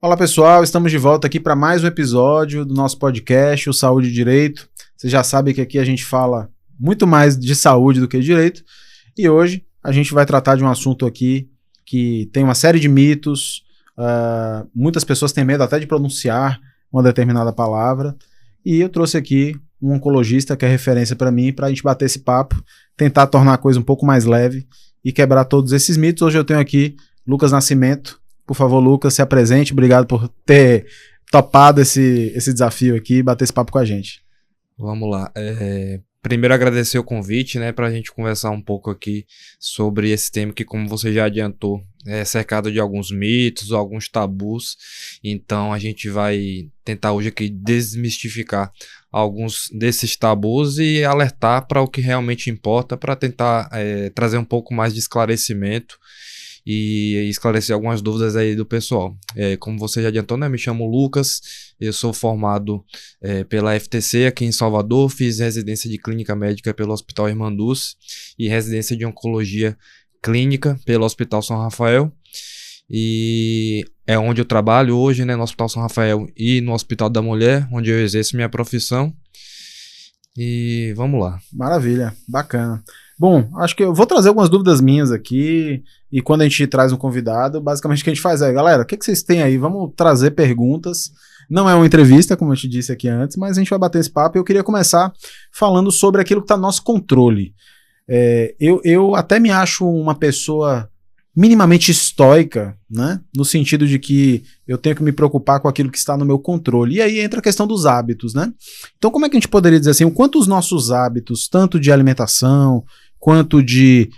Olá pessoal, estamos de volta aqui para mais um episódio do nosso podcast, o Saúde e Direito. Você já sabe que aqui a gente fala muito mais de saúde do que de direito, e hoje a gente vai tratar de um assunto aqui que tem uma série de mitos, muitas pessoas têm medo até de pronunciar uma determinada palavra, e eu trouxe aqui um oncologista que é referência para mim, para a gente bater esse papo, tentar tornar a coisa um pouco mais leve e quebrar todos esses mitos. Hoje eu tenho aqui Lucas Nascimento. Por favor, Lucas, se apresente. Obrigado por ter topado esse desafio aqui e bater esse papo com a gente. Vamos lá. Primeiro agradecer o convite, né, para a gente conversar um pouco aqui sobre esse tema que, como você já adiantou, é cercado de alguns mitos, alguns tabus. Então a gente vai tentar hoje aqui desmistificar alguns desses tabus e alertar para o que realmente importa, para tentar trazer um pouco mais de esclarecimento e esclarecer algumas dúvidas aí do pessoal. Como você já adiantou, né? Me chamo Lucas, eu sou formado pela FTC aqui em Salvador, fiz residência de clínica médica pelo Hospital Irmanduz e residência de oncologia clínica pelo Hospital São Rafael, e é onde eu trabalho hoje, né? No Hospital São Rafael e no Hospital da Mulher, onde eu exerço minha profissão. E vamos lá. Maravilha, bacana. Bom, acho que eu vou trazer algumas dúvidas minhas aqui, e quando a gente traz um convidado, basicamente o que a gente faz é, galera, o que vocês têm aí? Vamos trazer perguntas. Não é uma entrevista, como eu te disse aqui antes, mas a gente vai bater esse papo, e eu queria começar falando sobre aquilo que está no nosso controle. Eu até me acho uma pessoa minimamente estoica, né? No sentido de que eu tenho que me preocupar com aquilo que está no meu controle. E aí entra a questão dos hábitos, né? Então, como é que a gente poderia dizer assim, o quanto os nossos hábitos, tanto de alimentação, quanto de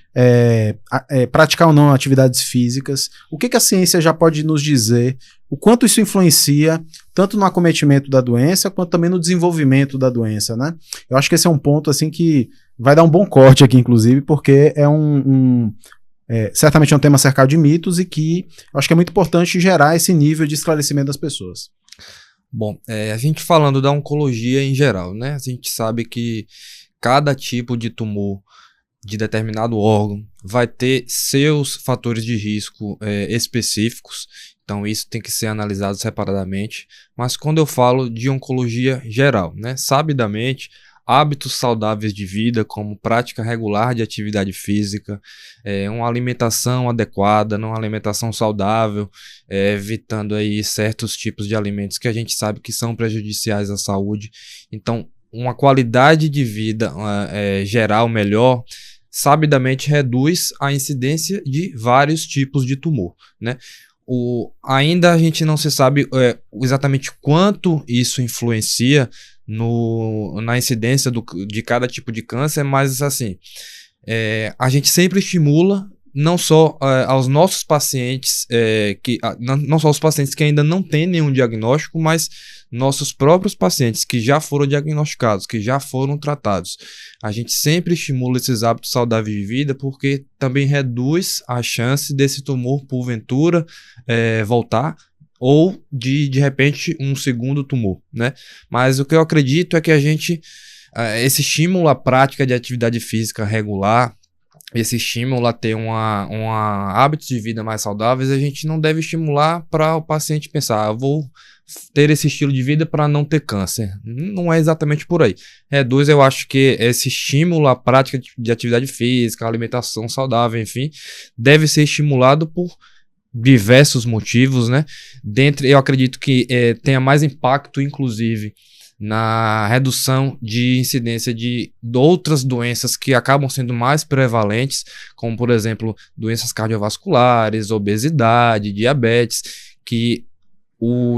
praticar ou não atividades físicas, o que a ciência já pode nos dizer, o quanto isso influencia tanto no acometimento da doença, quanto também no desenvolvimento da doença, né? Eu acho que esse é um ponto assim que vai dar um bom corte aqui, inclusive, porque é certamente é um tema cercado de mitos e que eu acho que é muito importante gerar esse nível de esclarecimento das pessoas. Bom, a gente falando da oncologia em geral, né? A gente sabe que cada tipo de tumor de determinado órgão vai ter seus fatores de risco específicos, então isso tem que ser analisado separadamente. Mas quando eu falo de oncologia geral, né? Sabidamente, hábitos saudáveis de vida, como prática regular de atividade física, uma alimentação adequada, uma alimentação saudável, evitando aí certos tipos de alimentos que a gente sabe que são prejudiciais à saúde. Então, uma qualidade de vida geral melhor, sabidamente reduz a incidência de vários tipos de tumor, né? Ainda a gente não se sabe exatamente quanto isso influencia na incidência de cada tipo de câncer, mas assim, a gente sempre estimula não só aos nossos pacientes, não só os pacientes que ainda não têm nenhum diagnóstico, mas nossos próprios pacientes que já foram diagnosticados, que já foram tratados. A gente sempre estimula esses hábitos saudáveis de vida, porque também reduz a chance desse tumor, porventura, voltar, ou de repente um segundo tumor, né? Mas o que eu acredito é que a gente, esse estímulo à prática de atividade física regular, esse estímulo a ter hábitos de vida mais saudáveis, a gente não deve estimular para o paciente pensar, eu vou ter esse estilo de vida para não ter câncer. Não é exatamente por aí. Reduz, eu acho que esse estímulo à prática de atividade física, alimentação saudável, enfim, deve ser estimulado por diversos motivos, né? Eu acredito que tenha mais impacto, inclusive, na redução de incidência de outras doenças que acabam sendo mais prevalentes, como, por exemplo, doenças cardiovasculares, obesidade, diabetes, que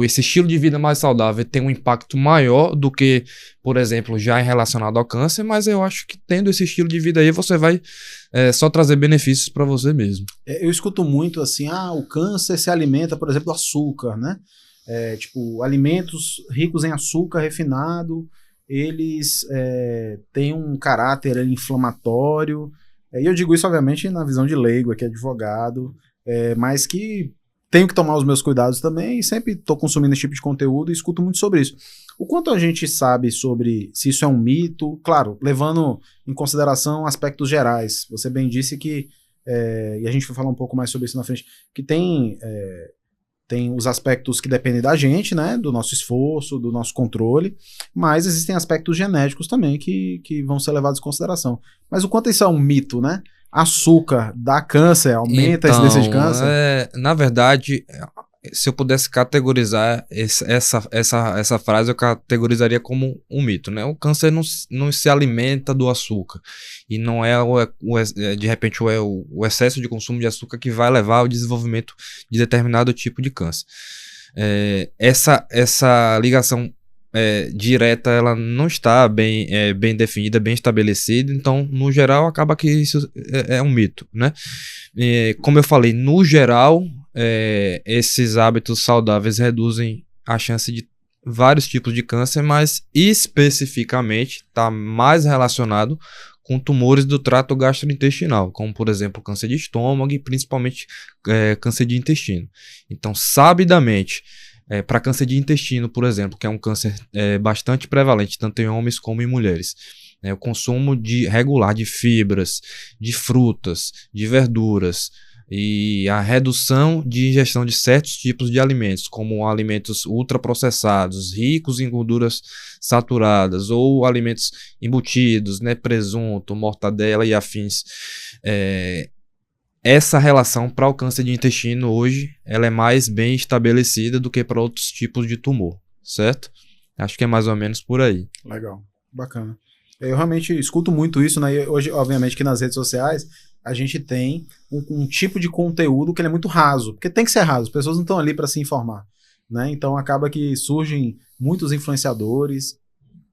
esse estilo de vida mais saudável tem um impacto maior do que, por exemplo, já relacionado ao câncer, mas eu acho que tendo esse estilo de vida aí, você vai só trazer benefícios para você mesmo. Eu escuto muito assim, o câncer se alimenta, por exemplo, do açúcar, né? Tipo, alimentos ricos em açúcar refinado, eles têm um caráter inflamatório, e eu digo isso, obviamente, na visão de leigo, aqui advogado, mas que tenho que tomar os meus cuidados também, e sempre estou consumindo esse tipo de conteúdo e escuto muito sobre isso. O quanto a gente sabe sobre se isso é um mito, claro, levando em consideração aspectos gerais. Você bem disse que e a gente vai falar um pouco mais sobre isso na frente, que tem os aspectos que dependem da gente, né, do nosso esforço, do nosso controle, mas existem aspectos genéticos também que vão ser levados em consideração. Mas o quanto isso é um mito, né? Açúcar dá câncer, aumenta a incidência de câncer? Na verdade, se eu pudesse categorizar essa frase, eu categorizaria como um mito, né? O câncer não se alimenta do açúcar. E não é, de repente, o excesso de consumo de açúcar que vai levar ao desenvolvimento de determinado tipo de câncer. Essa ligação direta, ela não está bem definida, bem estabelecida. Então, no geral, acaba que isso é um mito, né? Como eu falei, no geral, esses hábitos saudáveis reduzem a chance de vários tipos de câncer, mas especificamente está mais relacionado com tumores do trato gastrointestinal, como por exemplo câncer de estômago e principalmente câncer de intestino. Então, sabidamente, para câncer de intestino, por exemplo, que é um câncer bastante prevalente tanto em homens como em mulheres, o consumo regular de fibras, de frutas, de verduras, e a redução de ingestão de certos tipos de alimentos, como alimentos ultraprocessados, ricos em gorduras saturadas, ou alimentos embutidos, né, presunto, mortadela e afins. Essa relação para o câncer de intestino hoje, ela é mais bem estabelecida do que para outros tipos de tumor, certo? Acho que é mais ou menos por aí. Legal, bacana. Eu realmente escuto muito isso, né? Hoje, obviamente, que nas redes sociais a gente tem um tipo de conteúdo que ele é muito raso, porque tem que ser raso, as pessoas não estão ali para se informar, né? Então acaba que surgem muitos influenciadores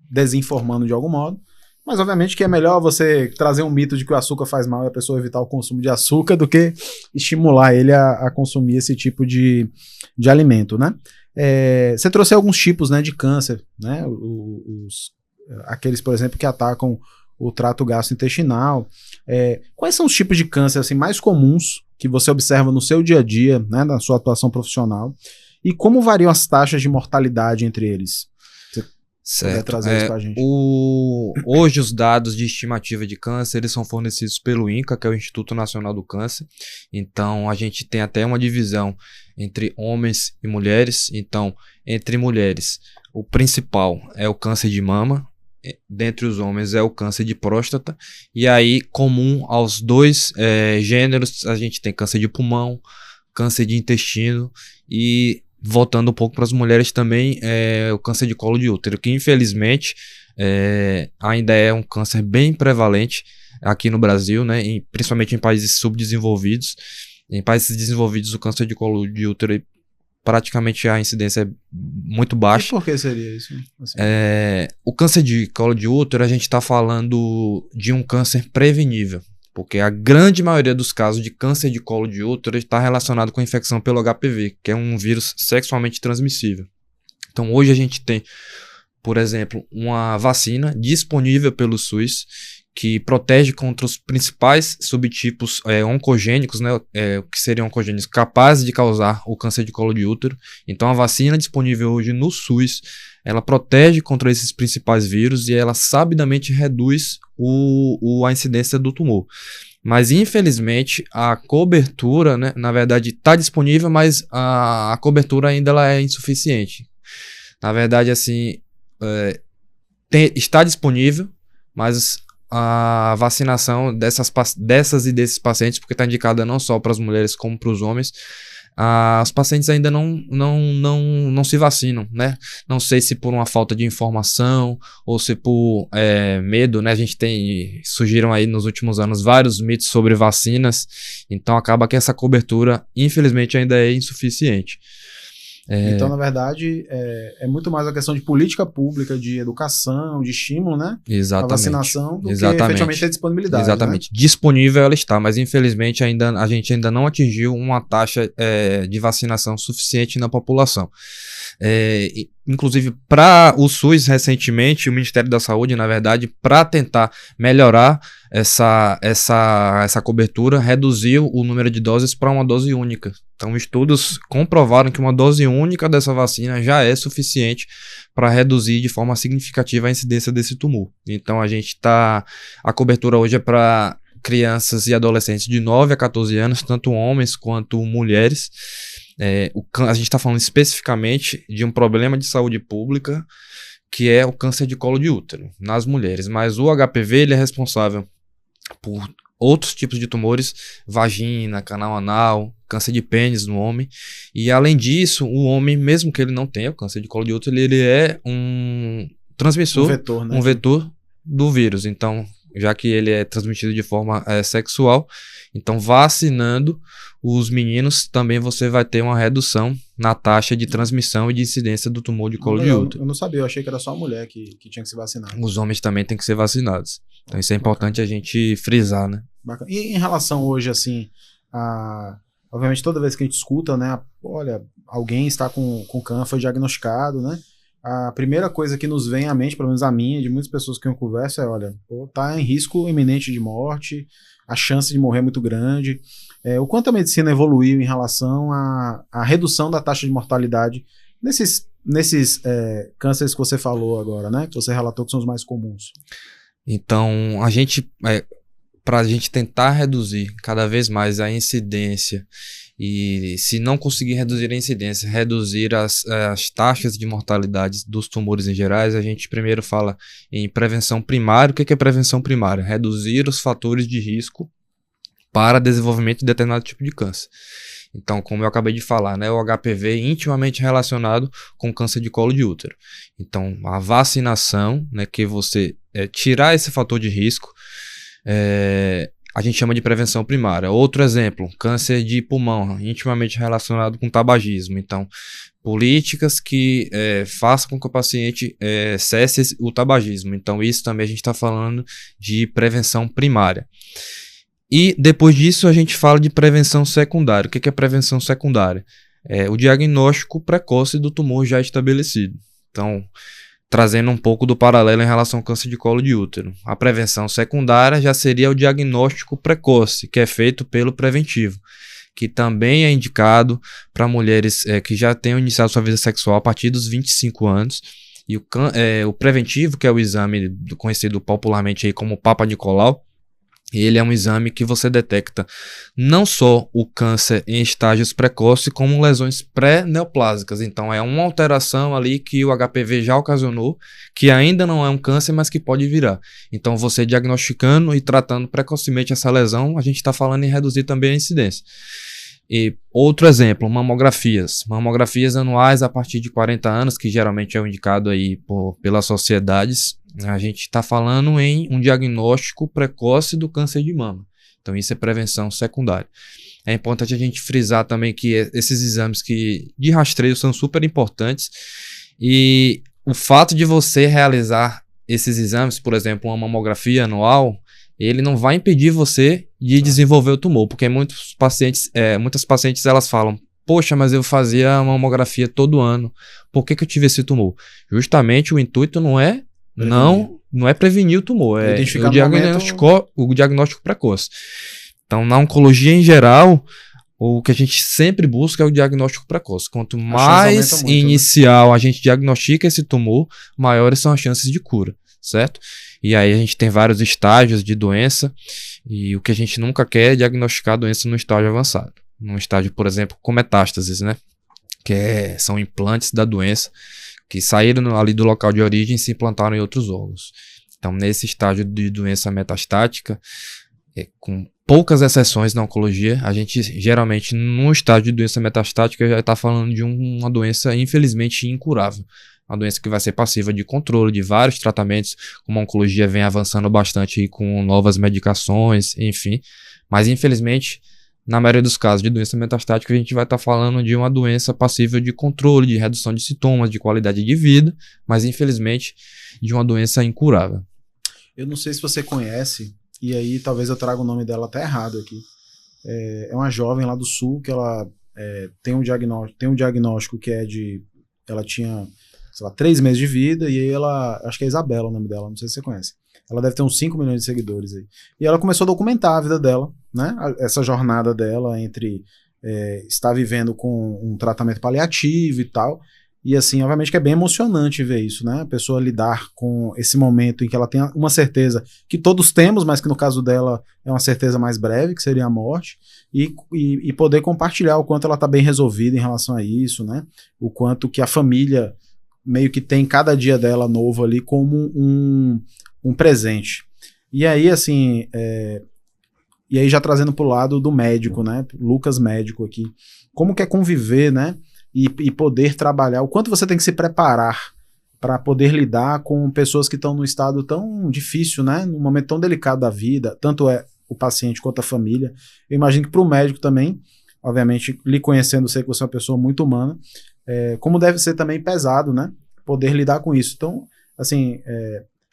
desinformando de algum modo, mas obviamente que é melhor você trazer um mito de que o açúcar faz mal e a pessoa evitar o consumo de açúcar do que estimular ele a consumir esse tipo de alimento, né? Você trouxe alguns tipos, né, de câncer, né? Aqueles, por exemplo, que atacam o trato gastrointestinal. Quais são os tipos de câncer assim, mais comuns que você observa no seu dia a dia, né, na sua atuação profissional? E como variam as taxas de mortalidade entre eles? Você vai trazer isso pra gente. Hoje os dados de estimativa de câncer eles são fornecidos pelo INCA, que é o Instituto Nacional do Câncer. Então a gente tem até uma divisão entre homens e mulheres. Então, entre mulheres, o principal é o câncer de mama. Dentre os homens é o câncer de próstata, e aí comum aos dois gêneros a gente tem câncer de pulmão, câncer de intestino e, voltando um pouco para as mulheres também, o câncer de colo de útero, que infelizmente ainda é um câncer bem prevalente aqui no Brasil, né, principalmente em países subdesenvolvidos. Em países desenvolvidos o câncer de colo de útero praticamente a incidência é muito baixa. E por que seria isso? Assim. O câncer de colo de útero, a gente está falando de um câncer prevenível, porque a grande maioria dos casos de câncer de colo de útero está relacionado com a infecção pelo HPV, que é um vírus sexualmente transmissível. Então hoje a gente tem, por exemplo, uma vacina disponível pelo SUS, que protege contra os principais subtipos oncogênicos, né, que seriam oncogênicos capazes de causar o câncer de colo de útero. Então a vacina disponível hoje no SUS, ela protege contra esses principais vírus e ela sabidamente reduz a incidência do tumor. Mas infelizmente a cobertura, né, na verdade está disponível, mas a cobertura ainda ela é insuficiente. Na verdade, assim, está disponível, mas a vacinação dessas e desses pacientes, porque está indicada não só para as mulheres como para os homens, os pacientes ainda não se vacinam, né? Não sei se por uma falta de informação ou se por medo, né? Surgiram aí nos últimos anos vários mitos sobre vacinas, então acaba que essa cobertura, infelizmente, ainda é insuficiente. Então, na verdade, é muito mais uma questão de política pública, de educação, de estímulo, né? Exatamente. A vacinação do que efetivamente a disponibilidade. Exatamente. Né? Disponível ela está, mas infelizmente a gente ainda não atingiu uma taxa de vacinação suficiente na população. Inclusive, para o SUS, recentemente, o Ministério da Saúde, na verdade, para tentar melhorar essa cobertura, reduziu o número de doses para uma dose única. Então, estudos comprovaram que uma dose única dessa vacina já é suficiente para reduzir de forma significativa a incidência desse tumor. Então, a cobertura hoje é para crianças e adolescentes de 9 a 14 anos, tanto homens quanto mulheres. A gente está falando especificamente de um problema de saúde pública, que é o câncer de colo de útero nas mulheres. Mas o HPV ele é responsável por outros tipos de tumores, vagina, canal anal, câncer de pênis no homem. E além disso, o homem, mesmo que ele não tenha o câncer de colo de útero, ele é um transmissor, vetor, né? Um vetor do vírus. Então, já que ele é transmitido de forma sexual, então vacinando os meninos, também você vai ter uma redução na taxa de transmissão e de incidência do tumor de colo de útero. Eu não sabia, eu achei que era só a mulher que tinha que se vacinar. Os homens também têm que ser vacinados. Então isso é importante a gente frisar, né? Bacana. E em relação hoje, assim, obviamente toda vez que a gente escuta, né, olha, alguém está com câncer, foi diagnosticado, né, a primeira coisa que nos vem à mente, pelo menos a minha, de muitas pessoas que eu converso, é, olha, tá em risco iminente de morte, a chance de morrer é muito grande. O quanto a medicina evoluiu em relação à redução da taxa de mortalidade nesses cânceres que você falou agora, né, que você relatou que são os mais comuns. Então, para a gente tentar reduzir cada vez mais a incidência e, se não conseguir reduzir a incidência, reduzir as taxas de mortalidade dos tumores em gerais, a gente primeiro fala em prevenção primária. O que é prevenção primária? Reduzir os fatores de risco para desenvolvimento de determinado tipo de câncer. Então, como eu acabei de falar, né, o HPV é intimamente relacionado com câncer de colo de útero. Então, a vacinação, né, que você tirar esse fator de risco, a gente chama de prevenção primária. Outro exemplo, câncer de pulmão, intimamente relacionado com tabagismo. Então, políticas que façam com que o paciente cesse o tabagismo. Então, isso também a gente está falando de prevenção primária. E depois disso a gente fala de prevenção secundária. O que é prevenção secundária? O diagnóstico precoce do tumor já estabelecido. Então, trazendo um pouco do paralelo em relação ao câncer de colo de útero. A prevenção secundária já seria o diagnóstico precoce, que é feito pelo preventivo, que também é indicado para mulheres que já tenham iniciado sua vida sexual a partir dos 25 anos. E o preventivo, que é o exame conhecido popularmente aí como Papa Nicolau, ele é um exame que você detecta não só o câncer em estágios precoces, como lesões pré-neoplásicas. Então, é uma alteração ali que o HPV já ocasionou, que ainda não é um câncer, mas que pode virar. Então, você diagnosticando e tratando precocemente essa lesão, a gente está falando em reduzir também a incidência. E outro exemplo, mamografias. Mamografias anuais a partir de 40 anos, que geralmente é o indicado aí pelas sociedades. A gente está falando em um diagnóstico precoce do câncer de mama. Então, isso é prevenção secundária. É importante a gente frisar também que esses exames de rastreio são super importantes. E o fato de você realizar esses exames, por exemplo, uma mamografia anual, ele não vai impedir você de desenvolver o tumor. Porque muitas pacientes elas falam, poxa, mas eu fazia a mamografia todo ano. Por que eu tive esse tumor? Justamente o intuito não é prevenir o tumor, é o diagnóstico precoce. Então, na oncologia em geral, o que a gente sempre busca é o diagnóstico precoce. Quanto mais inicial a gente diagnostica esse tumor, maiores são as chances de cura, certo? E aí a gente tem vários estágios de doença, e o que a gente nunca quer é diagnosticar a doença no estágio avançado. Num estágio, por exemplo, com metástases, né? Que são implantes da doença, que saíram ali do local de origem e se implantaram em outros órgãos. Então, nesse estágio de doença metastática, com poucas exceções na oncologia, a gente geralmente, no estágio de doença metastática, já está falando de uma doença, infelizmente, incurável. Uma doença que vai ser passiva de controle de vários tratamentos, como a oncologia vem avançando bastante aí com novas medicações, enfim. Mas, infelizmente, na maioria dos casos de doença metastática, a gente vai estar falando de uma doença passível de controle, de redução de sintomas, de qualidade de vida, mas infelizmente de uma doença incurável. Eu não sei se você conhece, e aí talvez eu traga o nome dela até errado aqui. É uma jovem lá do sul que ela tem um diagnóstico que ela tinha, sei lá, 3 meses de vida, e aí ela, acho que é Isabela o nome dela, não sei se você conhece. Ela deve ter uns 5 milhões de seguidores aí. E ela começou a documentar a vida dela, né? Essa jornada dela entre estar vivendo com um tratamento paliativo e tal. E assim, obviamente que é bem emocionante ver isso, né? A pessoa lidar com esse momento em que ela tem uma certeza que todos temos, mas que no caso dela é uma certeza mais breve, que seria a morte, e poder compartilhar o quanto ela está bem resolvida em relação a isso, né? O quanto que a família meio que tem cada dia dela novo ali como um presente. E aí, assim, e aí já trazendo pro lado do médico, né? Lucas médico aqui. Como que é conviver, né? E poder trabalhar, o quanto você tem que se preparar para poder lidar com pessoas que estão num estado tão difícil, né? Num momento tão delicado da vida, tanto é o paciente quanto a família. Eu imagino que para o médico também, obviamente, lhe conhecendo, sei que você é uma pessoa muito humana, como deve ser também pesado, né? Poder lidar com isso. Então, assim,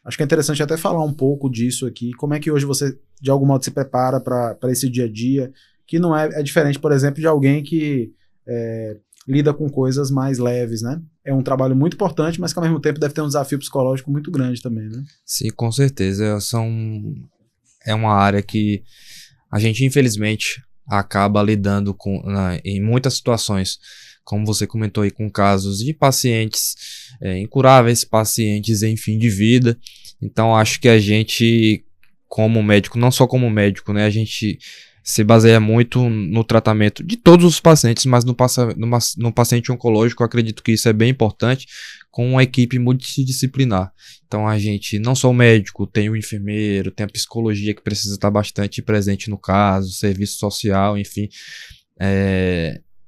acho que é interessante até falar um pouco disso aqui. Como é que hoje você, de algum modo, se prepara para esse dia a dia, que não é diferente, por exemplo, de alguém que lida com coisas mais leves, né? É um trabalho muito importante, mas que ao mesmo tempo deve ter um desafio psicológico muito grande também, né? Sim, com certeza. É uma área que a gente, infelizmente, acaba lidando com em muitas situações, como você comentou aí, com casos de pacientes incuráveis, pacientes em fim de vida. Então, acho que a gente, como médico, não só como médico, né? A gente se baseia muito no tratamento de todos os pacientes, mas no paciente oncológico, eu acredito que isso é bem importante, com uma equipe multidisciplinar. Então a gente, não só o médico, tem o enfermeiro, tem a psicologia que precisa estar bastante presente no caso, serviço social, enfim.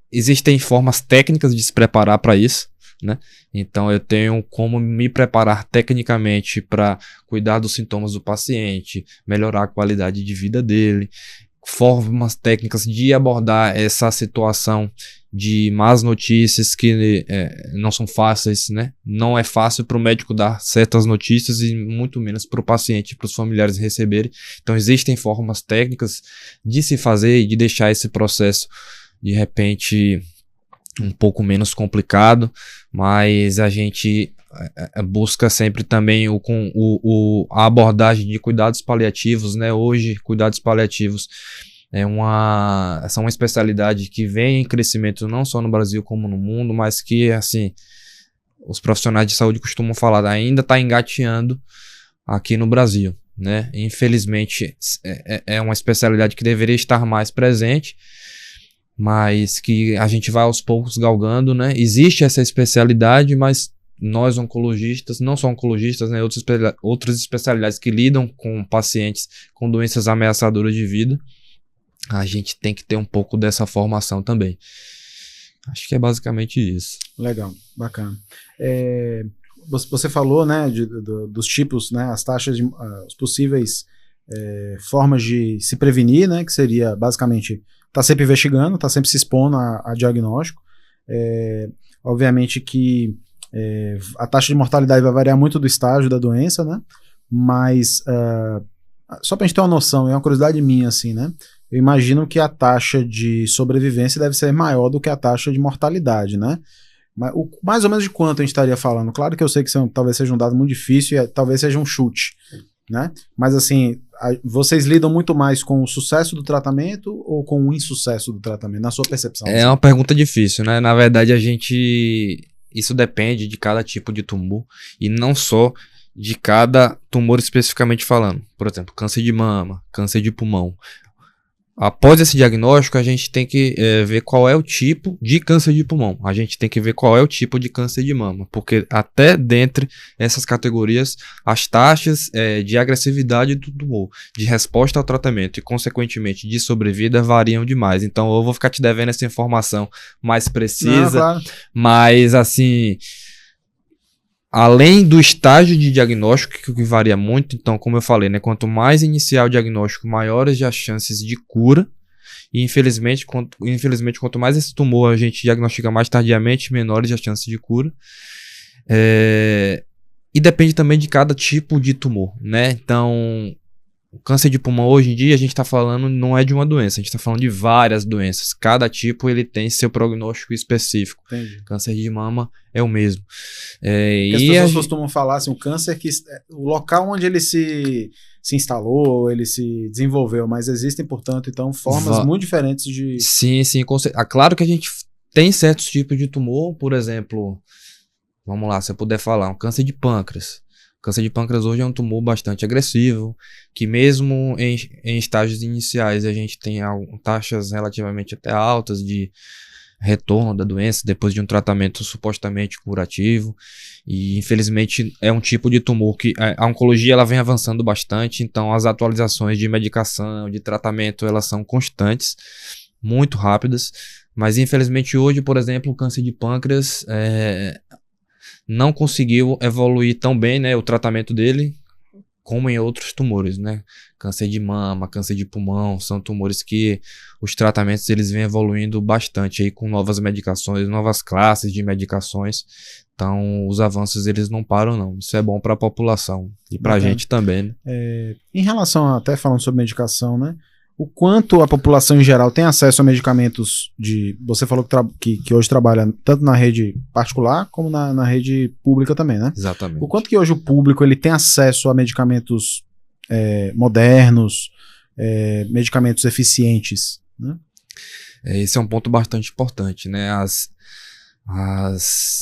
Existem formas técnicas de se preparar para isso, né? Então eu tenho como me preparar tecnicamente para cuidar dos sintomas do paciente, melhorar a qualidade de vida dele, formas técnicas de abordar essa situação de más notícias que não são fáceis, né? Não é fácil para o médico dar certas notícias e muito menos para o paciente, para os familiares receberem. Então existem formas técnicas de se fazer e de deixar esse processo de repente um pouco menos complicado, mas a gente busca sempre também a abordagem de cuidados paliativos, né? Hoje, cuidados paliativos são uma especialidade que vem em crescimento não só no Brasil como no mundo, mas que, assim, os profissionais de saúde costumam falar, ainda está engateando aqui no Brasil, né? Infelizmente, é uma especialidade que deveria estar mais presente, mas que a gente vai aos poucos galgando, né? Existe essa especialidade, mas nós oncologistas, não só oncologistas, né, outras especialidades que lidam com pacientes com doenças ameaçadoras de vida, a gente tem que ter um pouco dessa formação também. Acho que é basicamente isso. Legal, bacana. Você falou, né, dos tipos, né, as taxas, os possíveis formas de se prevenir, né, que seria basicamente tá sempre investigando, tá sempre se expondo a diagnóstico. Obviamente que a taxa de mortalidade vai variar muito do estágio da doença, né? Mas só pra gente ter uma noção, é uma curiosidade minha, assim, né? Eu imagino que a taxa de sobrevivência deve ser maior do que a taxa de mortalidade, né? Mas mais ou menos de quanto a gente estaria falando? Claro que eu sei que talvez seja um dado muito difícil e talvez seja um chute, né? Mas assim, vocês lidam muito mais com o sucesso do tratamento ou com o insucesso do tratamento, na sua percepção? É uma pergunta difícil, né? Na verdade, isso depende de cada tipo de tumor e não só de cada tumor especificamente falando. Por exemplo, câncer de mama, câncer de pulmão. Após esse diagnóstico, a gente tem que ver qual é o tipo de câncer de pulmão. A gente tem que ver qual é o tipo de câncer de mama. Porque até dentre essas categorias, as taxas de agressividade do tumor, de resposta ao tratamento e, consequentemente, de sobrevida variam demais. Então, eu vou ficar te devendo essa informação mais precisa. Não, claro. Mas, assim, além do estágio de diagnóstico, que varia muito, então, como eu falei, né, quanto mais inicial o diagnóstico, maiores as chances de cura. E, infelizmente, quanto mais esse tumor a gente diagnostica mais tardiamente, menores as chances de cura. E depende também de cada tipo de tumor, né? Então, o câncer de pulmão hoje em dia a gente está falando, não é de uma doença, a gente está falando de várias doenças. Cada tipo ele tem seu prognóstico específico. Entendi. Câncer de mama é o mesmo. As pessoas costumam falar assim, o câncer o local onde ele se instalou, ele se desenvolveu, mas existem, portanto, então, formas muito diferentes de... Sim, claro que a gente tem certos tipos de tumor, por exemplo, vamos lá, se eu puder falar, um câncer de pâncreas. O câncer de pâncreas hoje é um tumor bastante agressivo, que mesmo em estágios iniciais a gente tem taxas relativamente até altas de retorno da doença depois de um tratamento supostamente curativo, e infelizmente é um tipo de tumor que a oncologia ela vem avançando bastante, então as atualizações de medicação, de tratamento, elas são constantes, muito rápidas, mas infelizmente hoje, por exemplo, o câncer de pâncreas não conseguiu evoluir tão bem, né, o tratamento dele, como em outros tumores, né? Câncer de mama, câncer de pulmão, são tumores que os tratamentos eles vêm evoluindo bastante aí com novas medicações, novas classes de medicações. Então, os avanços eles não param não. Isso é bom para a população e para a gente também, né? Em relação até falando sobre medicação, né? O quanto a população em geral tem acesso a medicamentos você falou que hoje trabalha tanto na rede particular como na rede pública também, né? Exatamente. O quanto que hoje o público ele tem acesso a medicamentos modernos, medicamentos eficientes, né? Esse é um ponto bastante importante, né?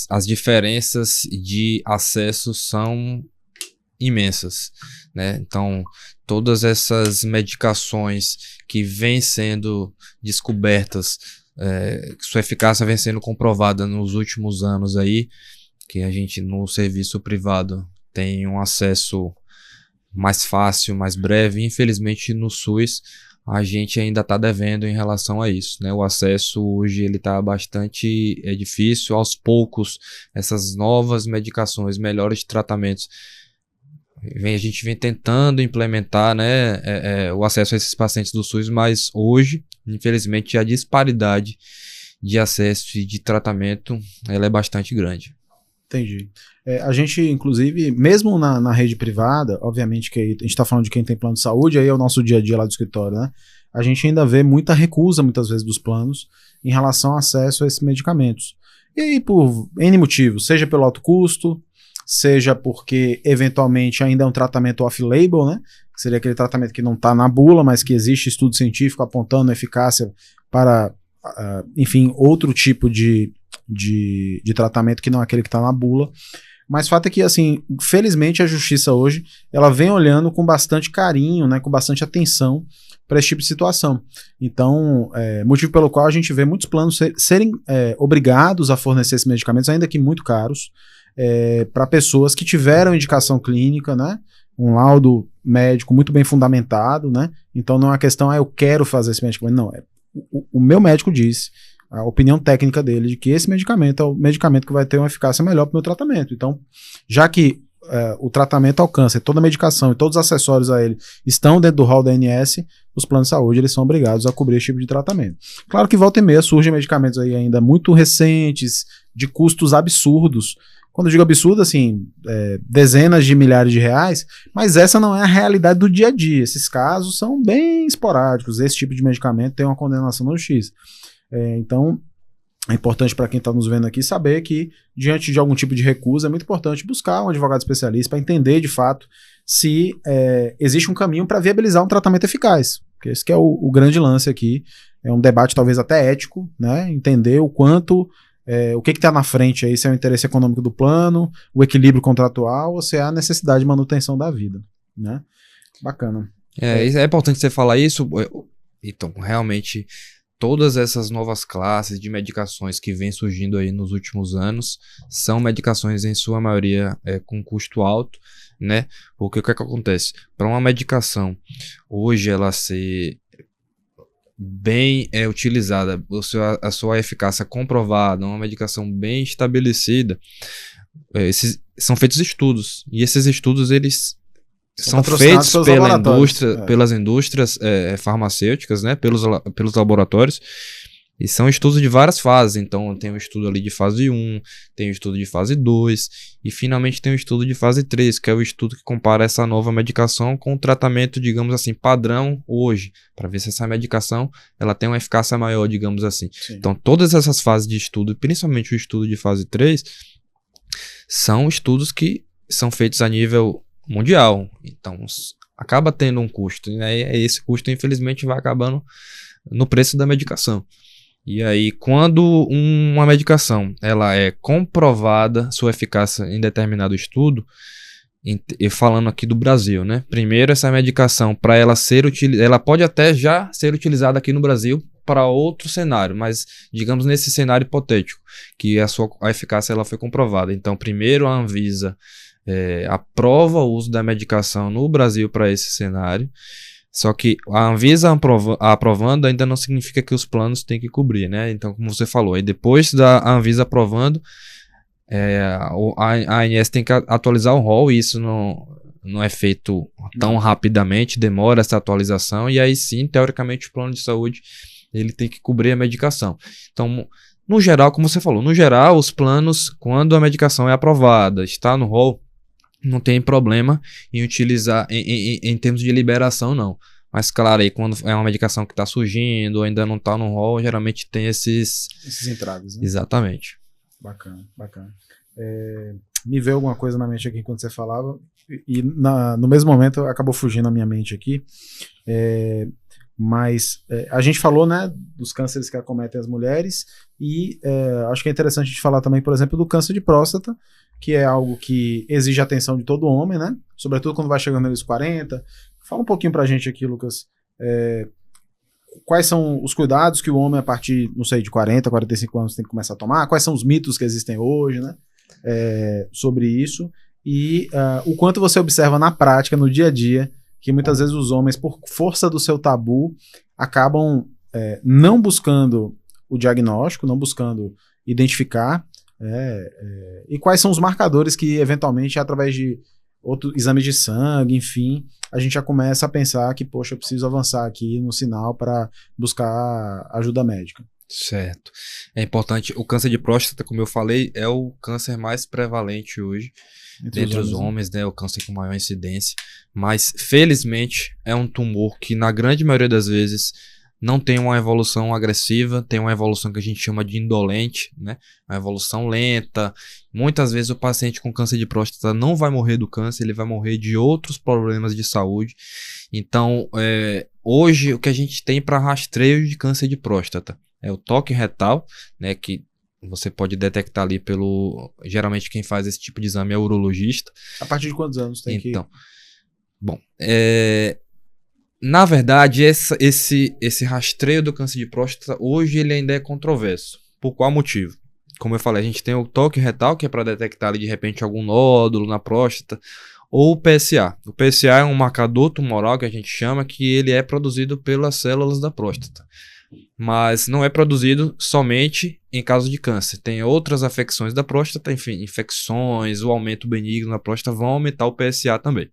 As diferenças de acesso são imensas, né? Então, todas essas medicações que vêm sendo descobertas, sua eficácia vem sendo comprovada nos últimos anos aí, que a gente no serviço privado tem um acesso mais fácil, mais breve. Infelizmente no SUS a gente ainda está devendo em relação a isso, né? O acesso hoje ele está bastante difícil. Aos poucos essas novas medicações, melhores tratamentos, a gente vem tentando implementar, né, o acesso a esses pacientes do SUS, mas hoje, infelizmente, a disparidade de acesso e de tratamento ela é bastante grande. Entendi. A gente, inclusive, mesmo na rede privada, obviamente que a gente está falando de quem tem plano de saúde, aí é o nosso dia a dia lá do escritório, né? A gente ainda vê muita recusa, muitas vezes, dos planos em relação ao acesso a esses medicamentos. E aí, por N motivos, seja pelo alto custo, seja porque, eventualmente, ainda é um tratamento off-label, né? Que seria aquele tratamento que não está na bula, mas que existe estudo científico apontando eficácia para, enfim, outro tipo de tratamento que não é aquele que está na bula. Mas o fato é que, assim, felizmente a justiça hoje, ela vem olhando com bastante carinho, né, com bastante atenção para esse tipo de situação. Então, motivo pelo qual a gente vê muitos planos serem obrigados a fornecer esses medicamentos, ainda que muito caros, para pessoas que tiveram indicação clínica, né, um laudo médico muito bem fundamentado, né, então não é uma questão, eu quero fazer esse medicamento, não, o meu médico disse, a opinião técnica dele, de que esse medicamento é o medicamento que vai ter uma eficácia melhor para o meu tratamento. Então, já que o tratamento ao câncer, toda a medicação e todos os acessórios a ele estão dentro do rol da ANS, os planos de saúde eles são obrigados a cobrir esse tipo de tratamento. Claro que volta e meia surgem medicamentos aí ainda muito recentes, de custos absurdos. Quando eu digo absurdo, assim, dezenas de milhares de reais, mas essa não é a realidade do dia a dia. Esses casos são bem esporádicos. Esse tipo de medicamento tem uma condenação no X. Então, é importante para quem está nos vendo aqui saber que, diante de algum tipo de recusa, é muito importante buscar um advogado especialista para entender, de fato, se existe um caminho para viabilizar um tratamento eficaz. Porque esse que é o grande lance aqui. É um debate talvez até ético, né? Entender o quanto, o que está na frente aí, se é o interesse econômico do plano, o equilíbrio contratual, ou se é a necessidade de manutenção da vida, né? Bacana. É importante você falar isso. Então, realmente, todas essas novas classes de medicações que vêm surgindo aí nos últimos anos são medicações, em sua maioria, com custo alto, né? Porque o que acontece? Para uma medicação, hoje ela ser bem utilizada, a sua eficácia comprovada, uma medicação bem estabelecida, são feitos estudos. E esses estudos, eles são feitos pelas indústrias farmacêuticas, né, pelos laboratórios, e são estudos de várias fases. Então tem um estudo ali de fase 1, tem um estudo de fase 2 e finalmente tem um estudo de fase 3, que é o estudo que compara essa nova medicação com o tratamento, digamos assim, padrão hoje, para ver se essa medicação ela tem uma eficácia maior, digamos assim. Sim. Então todas essas fases de estudo, principalmente o estudo de fase 3, são estudos que são feitos a nível mundial, então acaba tendo um custo, né? E esse custo infelizmente vai acabando no preço da medicação. E aí, quando uma medicação ela é comprovada, sua eficácia em determinado estudo, e falando aqui do Brasil, né? Primeiro, essa medicação, para ela ser utilizada, ela pode até já ser utilizada aqui no Brasil para outro cenário, mas digamos nesse cenário hipotético, que a eficácia ela foi comprovada. Então, primeiro a Anvisa aprova o uso da medicação no Brasil para esse cenário. Só que a Anvisa aprovando ainda não significa que os planos têm que cobrir, né? Então, como você falou, aí depois da Anvisa aprovando, a ANS tem que atualizar o rol, e isso não é feito tão rapidamente, demora essa atualização, e aí sim, teoricamente, o plano de saúde ele tem que cobrir a medicação. Então, no geral, como você falou, no geral, os planos, quando a medicação é aprovada, está no rol, não tem problema em utilizar em termos de liberação, não. Mas claro, aí quando é uma medicação que está surgindo ou ainda não está no rol, geralmente tem esses entraves, né? Exatamente. Bacana, bacana. Me veio alguma coisa na mente aqui quando você falava, e no mesmo momento acabou fugindo na minha mente aqui. Mas a gente falou, né, dos cânceres que acometem as mulheres, e acho que é interessante a gente falar também, por exemplo, do câncer de próstata, que é algo que exige a atenção de todo homem, né? Sobretudo quando vai chegando nos 40. Fala um pouquinho pra gente aqui, Lucas, quais são os cuidados que o homem a partir, não sei, de 40, 45 anos tem que começar a tomar, quais são os mitos que existem hoje, né, sobre isso, e o quanto você observa na prática, no dia a dia, que muitas vezes os homens, por força do seu tabu, acabam não buscando o diagnóstico, não buscando identificar, e quais são os marcadores que, eventualmente, através de outros exames de sangue, enfim, a gente já começa a pensar que, poxa, eu preciso avançar aqui no sinal para buscar ajuda médica. Certo. É importante, o câncer de próstata, como eu falei, é o câncer mais prevalente hoje entre os homens, né? O câncer com maior incidência, mas felizmente é um tumor que na grande maioria das vezes não tem uma evolução agressiva, tem uma evolução que a gente chama de indolente, né? Uma evolução lenta. Muitas vezes o paciente com câncer de próstata não vai morrer do câncer, ele vai morrer de outros problemas de saúde. Então, hoje o que a gente tem para rastreio de câncer de próstata é o toque retal, né? Que você pode detectar ali geralmente quem faz esse tipo de exame é o urologista. A partir de quantos anos tem que... Bom, na verdade, esse rastreio do câncer de próstata, hoje ele ainda é controverso. Por qual motivo? Como eu falei, a gente tem o toque retal, que é para detectar ali, de repente, algum nódulo na próstata, ou o PSA. O PSA é um marcador tumoral que a gente chama, que ele é produzido pelas células da próstata. Mas não é produzido somente em caso de câncer. Tem outras afecções da próstata, enfim, infecções, o aumento benigno na próstata vão aumentar o PSA também.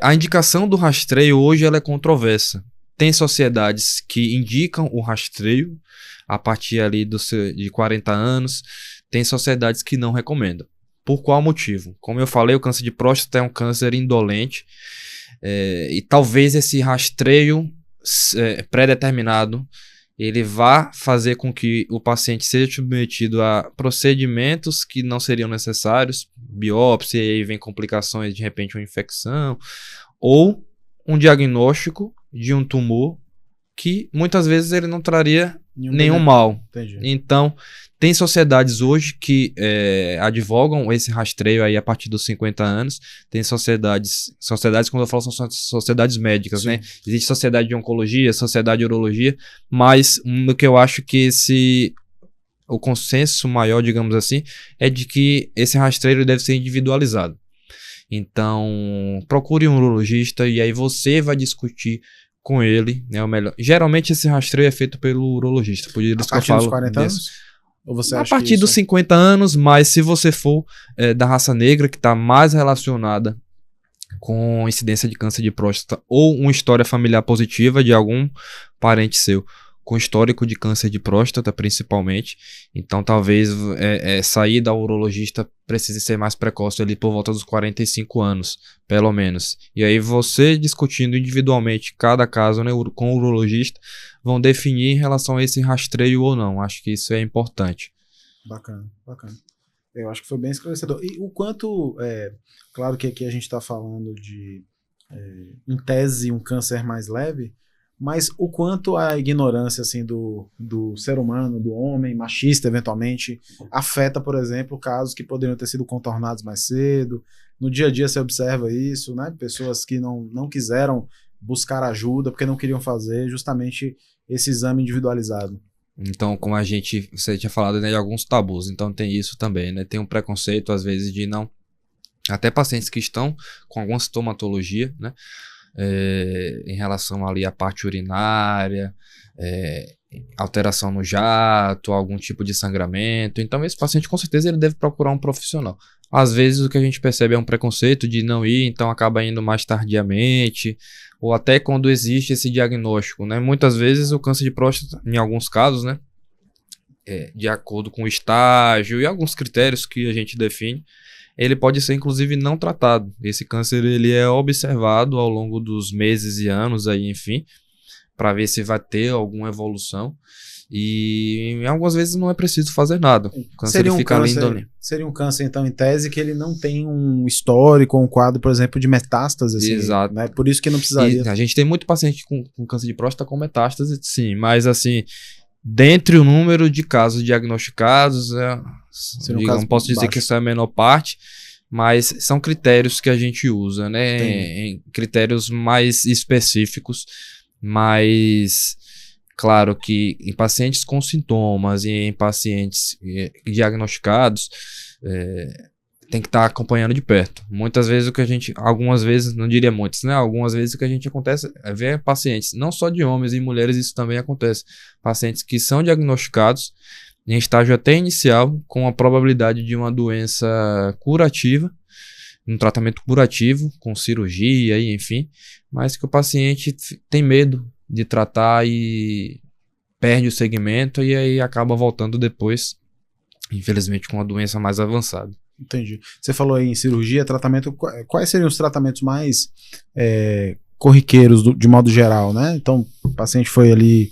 A indicação do rastreio hoje ela é controversa. Tem sociedades que indicam o rastreio a partir ali de 40 anos. Tem sociedades que não recomendam. Por qual motivo? Como eu falei, o câncer de próstata é um câncer indolente. E talvez esse rastreio pré-determinado ele vá fazer com que o paciente seja submetido a procedimentos que não seriam necessários, biópsia, e aí vem complicações, de repente uma infecção, ou um diagnóstico de um tumor que muitas vezes ele não traria nenhum mal. Entendi. Então, tem sociedades hoje que advogam esse rastreio aí a partir dos 50 anos. Tem sociedades quando eu falo são sociedades médicas, sim, né? Existe sociedade de oncologia, sociedade de urologia, mas no que eu acho que o consenso maior, digamos assim, é de que esse rastreio deve ser individualizado. Então, procure um urologista e aí você vai discutir com ele, né, o melhor. Geralmente esse rastreio é feito pelo urologista. Por isso a partir dos 40 anos? Ou você acha a partir dos 50 anos, mas se você for da raça negra, que está mais relacionada com incidência de câncer de próstata ou uma história familiar positiva de algum parente seu com histórico de câncer de próstata, principalmente, então talvez sair da urologista precise ser mais precoce ali por volta dos 45 anos, pelo menos. E aí você discutindo individualmente cada caso, né, com o urologista, vão definir em relação a esse rastreio ou não. Acho que isso é importante. Bacana, bacana. Eu acho que foi bem esclarecedor. E o quanto, claro que aqui a gente está falando de, em tese, um câncer mais leve, mas o quanto a ignorância assim, do ser humano, do homem, machista eventualmente, afeta, por exemplo, casos que poderiam ter sido contornados mais cedo. No dia a dia você observa isso, né? Pessoas que não quiseram buscar ajuda porque não queriam fazer justamente esse exame individualizado. Então, como você tinha falado, né, de alguns tabus, então tem isso também, né? Tem um preconceito, às vezes, de não... Até pacientes que estão com alguma sintomatologia, né? Em relação ali à parte urinária, alteração no jato, algum tipo de sangramento. Então, esse paciente, com certeza, ele deve procurar um profissional. Às vezes, o que a gente percebe é um preconceito de não ir, então acaba indo mais tardiamente, ou até quando existe esse diagnóstico, né? Muitas vezes, o câncer de próstata, em alguns casos, né? De acordo com o estágio e alguns critérios que a gente define, ele pode ser, inclusive, não tratado. Esse câncer, ele é observado ao longo dos meses e anos, aí, enfim, para ver se vai ter alguma evolução. E algumas vezes não é preciso fazer nada. O câncer fica ali. Seria um câncer, então, em tese, que ele não tem um histórico, um quadro, por exemplo, de metástase. Assim, exato. Né? Por isso que não precisaria. E a gente tem muito paciente com câncer de próstata com metástase, sim, mas assim, dentre o número de casos diagnosticados, não posso dizer baixo. Que isso é a menor parte, mas são critérios que a gente usa, né? Em critérios mais específicos, mas claro que em pacientes com sintomas e em pacientes diagnosticados, tem que estar acompanhando de perto. Muitas vezes algumas vezes, não diria muitas, né? Algumas vezes o que a gente acontece é ver pacientes, não só de homens e mulheres, isso também acontece. Pacientes que são diagnosticados em estágio até inicial, com a probabilidade de uma doença curativa, um tratamento curativo, com cirurgia, enfim, mas que o paciente tem medo de tratar e perde o segmento e aí acaba voltando depois, infelizmente, com uma doença mais avançada. Entendi. Você falou aí em cirurgia, tratamento. Quais seriam os tratamentos mais corriqueiros de modo geral, né? Então, o paciente foi ali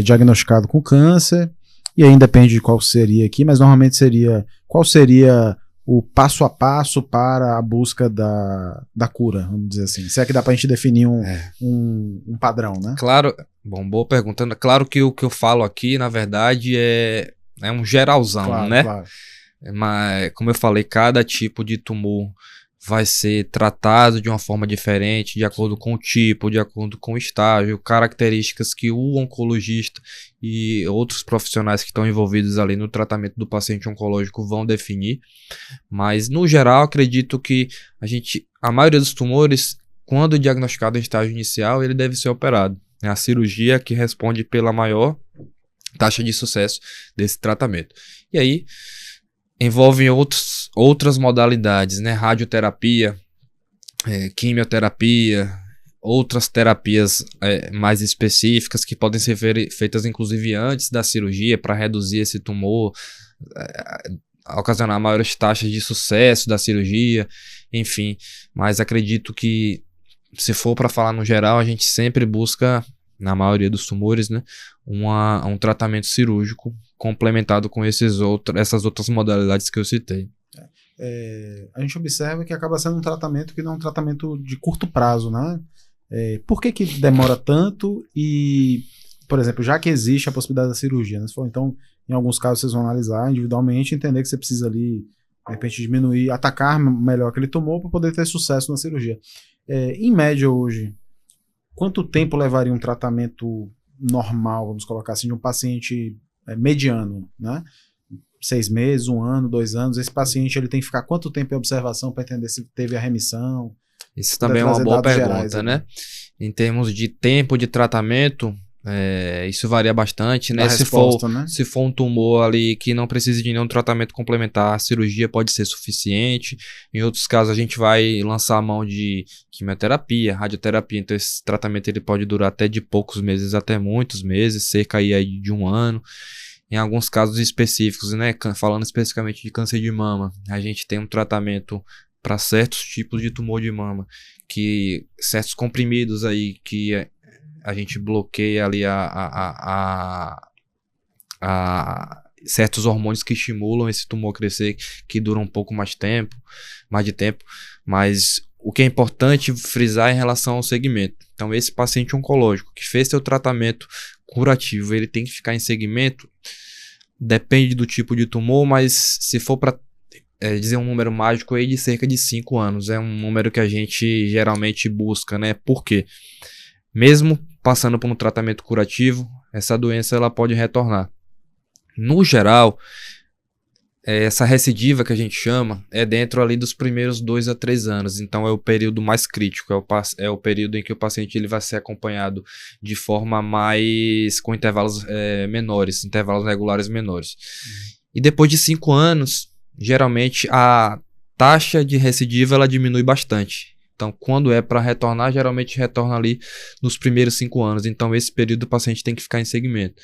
diagnosticado com câncer, e aí depende de qual seria aqui, mas normalmente qual seria o passo a passo para a busca da cura, vamos dizer assim. Se é que dá pra gente definir um padrão, né? Claro, boa pergunta. Claro que o que eu falo aqui, na verdade, é um geralzão, claro, né? Claro. Mas, como eu falei, cada tipo de tumor vai ser tratado de uma forma diferente, de acordo com o tipo, de acordo com o estágio, características que o oncologista e outros profissionais que estão envolvidos ali no tratamento do paciente oncológico vão definir. Mas, no geral, acredito que a maioria dos tumores, quando diagnosticado em estágio inicial, ele deve ser operado. É a cirurgia que responde pela maior taxa de sucesso desse tratamento. E aí, envolvem outras modalidades, né? Radioterapia, quimioterapia, outras terapias mais específicas que podem ser feitas inclusive antes da cirurgia para reduzir esse tumor, ocasionar maiores taxas de sucesso da cirurgia, enfim. Mas acredito que, se for para falar no geral, a gente sempre busca, na maioria dos tumores, né, um tratamento cirúrgico complementado com essas outras modalidades que eu citei. A gente observa que acaba sendo um tratamento que não é um tratamento de curto prazo, né? Por que demora tanto? E, por exemplo, já que existe a possibilidade da cirurgia, né? Então, em alguns casos vocês vão analisar individualmente, entender que você precisa ali, de repente, diminuir, atacar melhor aquele tumor para poder ter sucesso na cirurgia. Em média hoje, quanto tempo levaria um tratamento normal, vamos colocar assim, de um paciente mediano, né? 6 meses, 1 ano, 2 anos. Esse paciente ele tem que ficar quanto tempo em observação para entender se teve a remissão? Isso também é uma boa pergunta, né? Em termos de tempo de tratamento, isso varia bastante, né? Se for um tumor ali que não precisa de nenhum tratamento complementar, a cirurgia pode ser suficiente. Em outros casos, a gente vai lançar a mão de quimioterapia, radioterapia. Então, esse tratamento ele pode durar até de poucos meses até muitos meses, cerca aí de 1 ano. Em alguns casos específicos, né? Falando especificamente de câncer de mama, a gente tem um tratamento para certos tipos de tumor de mama, que certos comprimidos aí que a gente bloqueia ali certos hormônios que estimulam esse tumor a crescer, que duram um pouco mais de tempo, mas o que é importante frisar em relação ao segmento. Então, esse paciente oncológico que fez seu tratamento curativo, ele tem que ficar em segmento, depende do tipo de tumor, mas se for para dizer um número mágico aí de cerca de 5 anos, é um número que a gente geralmente busca, né? Por quê? Mesmo passando por um tratamento curativo, essa doença ela pode retornar. No geral, essa recidiva que a gente chama é dentro ali dos primeiros 2 a 3 anos, então é o período mais crítico, é o período em que o paciente ele vai ser acompanhado de forma mais, com intervalos menores, intervalos regulares menores. E depois de 5 anos, geralmente a taxa de recidiva ela diminui bastante. Então, quando é para retornar, geralmente retorna ali nos primeiros 5 anos. Então, esse período o paciente tem que ficar em segmento.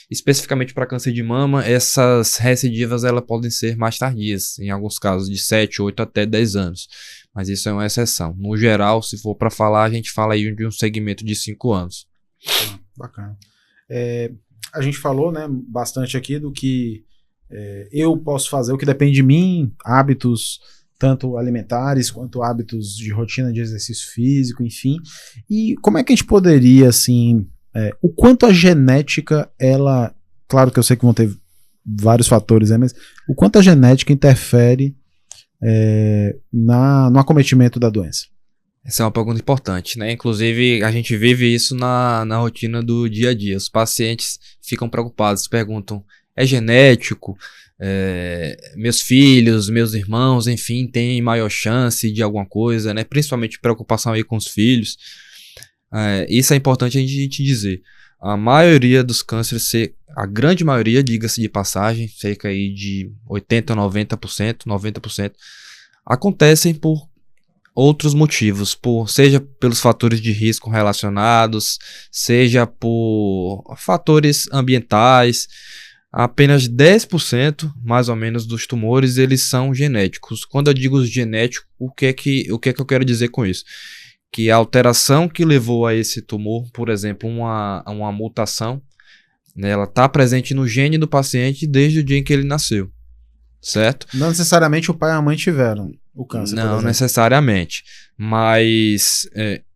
Especificamente para câncer de mama, essas recidivas elas podem ser mais tardias, em alguns casos de 7, 8 até 10 anos. Mas isso é uma exceção. No geral, se for para falar, a gente fala aí de um segmento de 5 anos. Bacana. A gente falou, né, bastante aqui do que eu posso fazer, o que depende de mim, hábitos tanto alimentares quanto hábitos de rotina de exercício físico, enfim. E como é que a gente poderia, assim, o quanto a genética, ela, claro que eu sei que vão ter vários fatores, mas o quanto a genética interfere no acometimento da doença? Essa é uma pergunta importante, né? Inclusive, a gente vive isso na rotina do dia a dia. Os pacientes ficam preocupados, perguntam, é genético? Meus filhos, meus irmãos, enfim, têm maior chance de alguma coisa, né? Principalmente preocupação aí com os filhos. Isso é importante a gente dizer. A maioria dos cânceres, a grande maioria, diga-se de passagem, cerca aí de 80%, 90%, acontecem por outros motivos, seja pelos fatores de risco relacionados, seja por fatores ambientais. Apenas 10%, mais ou menos, dos tumores, eles são genéticos. Quando eu digo genético, o que é que eu quero dizer com isso? Que a alteração que levou a esse tumor, por exemplo, uma mutação, né, ela está presente no gene do paciente desde o dia em que ele nasceu, certo? Não necessariamente o pai e a mãe tiveram o câncer. Não necessariamente, mas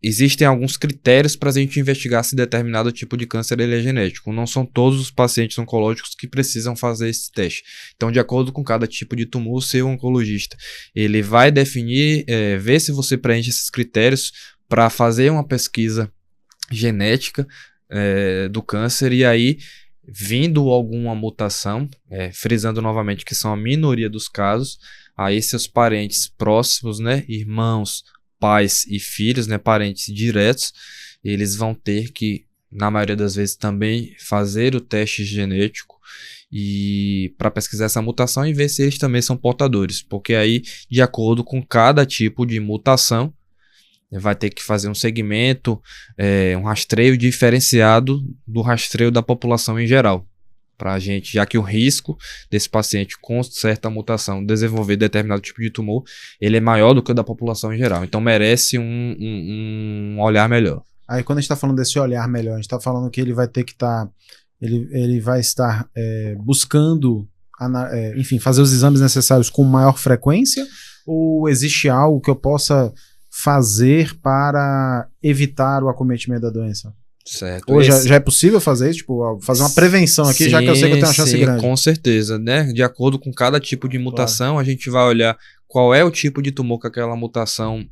existem alguns critérios para a gente investigar se determinado tipo de câncer ele é genético. Não são todos os pacientes oncológicos que precisam fazer esse teste. Então, de acordo com cada tipo de tumor, o seu oncologista ele vai definir, ver se você preenche esses critérios para fazer uma pesquisa genética do câncer e aí, vindo alguma mutação, frisando novamente que são a minoria dos casos, aí seus parentes próximos, né, irmãos, pais e filhos, né, parentes diretos, eles vão ter que, na maioria das vezes, também fazer o teste genético e para pesquisar essa mutação e ver se eles também são portadores, porque aí, de acordo com cada tipo de mutação, vai ter que fazer um segmento, um rastreio diferenciado do rastreio da população em geral. Para a gente, já que o risco desse paciente com certa mutação desenvolver determinado tipo de tumor, ele é maior do que o da população em geral. Então merece um olhar melhor. Aí quando a gente está falando desse olhar melhor, a gente está falando que ele vai ter que estar, ele vai estar buscando, enfim, fazer os exames necessários com maior frequência, ou existe algo que eu possa fazer para evitar o acometimento da doença? Certo. Ou já é possível fazer isso? Tipo, fazer uma prevenção aqui, já que eu sei que eu tenho uma chance grande. Com certeza, né? De acordo com cada tipo de mutação, claro, a gente vai olhar qual é o tipo de tumor que aquela mutação